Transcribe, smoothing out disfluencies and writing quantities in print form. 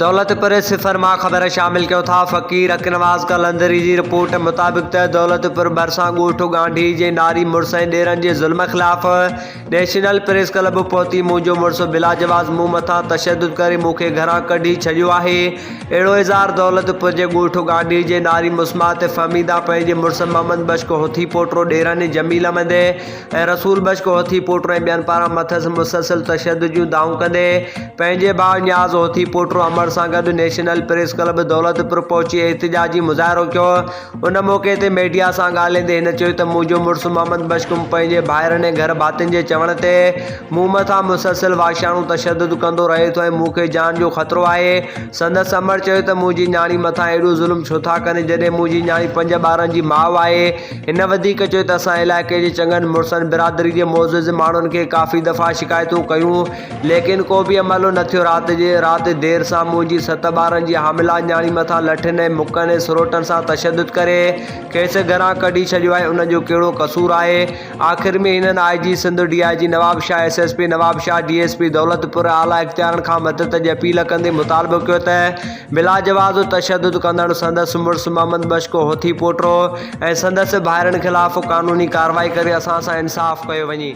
दौलतपुर सिफर मां ख़बर शामिल किया था। फ़कीर अकनवाज़ कलंदरी जी रिपोर्ट मुताबिक़ दौलतपुर भरसा ॻोठ गांधी जे नारी मुड़स ऐं ॾेरनि जे ज़ुल्म ख़िलाफ़ नेशनल प्रेस क्लब पहुती। मुंहिंजो मुड़ुस बिलाजवाज़ मूं मथां तशद्दुद करे मूंखे घरां कढी छॾियो आहे। अहिड़ो इज़हार दौलतपुर जे ॻोठ गांधी जे नारी मुस्मात फहमीदा पंहिंजे मुड़ुस मोहम्मद बश्क होथी पोटो ॾेरनि जमील अहमद ऐं रसूल बश्क होथी पोटो ऐं ॿियनि पारां मथसि मुसलसिल तशद्दुद जूं दाऊं कंदे पंहिंजे भाउ न्याज़ होथी पोटो अमर सां गॾु नेशनल प्रेस क्लब दौलतपुर पहुची एहतिजाजी मुज़ाहिरो कयो। उन मौक़े ते मीडिया सां ॻाल्हाईंदे हिन चयो त मुंहिंजो मुड़ुस मोहम्मद बश्क पंहिंजे भाइरनि ऐं घर भातियुनि जे चवण ते मूं मथां मुसलसिल वाशियाणू तशद्दुद कंदो रहे थो ऐं मूंखे जान जो ख़तरो आहे। संदसि अमर चयो त मुंहिंजी न्याणी मथां एॾो ज़ुल्म छो था कनि जॾहिं मुंहिंजी न्याणी 5 ॿारनि जी माउ आहे। हिन वधीक चयो त असां इलाइक़े जे चङनि मुड़ुसनि बिरादरी जे मोज़िज़ माण्हुनि खे काफ़ी दफ़ा शिकायतूं कयूं, लेकिन को बि अमलो न थियो। राति देर सां मुंहिंजी 7 ॿारनि जी हामिला न्याणी मथां लठनि ऐं मुक्कनि ऐं सरोटनि सां तशद्दुद करे खेसि घरां कढी छॾियो आहे। उन जो कहिड़ो कसूर आहे? आख़िर में हिननि IG Sindh, DIG Nawab Shah, SSP Nawab Shah, DSP Daulatpur आला इख़्तियारनि खां मदद जी अपील कंदे मुतालबो कयो त बिलाजवाज़ तशद्दुद कंदड़ संदसि मुड़ुस मोहम्मद बश्क होथी पोटो ऐं संदसि भाइरनि ख़िलाफ़ क़ानूनी कार्रवाई करे असां सां इंसाफ़ कयो वञे।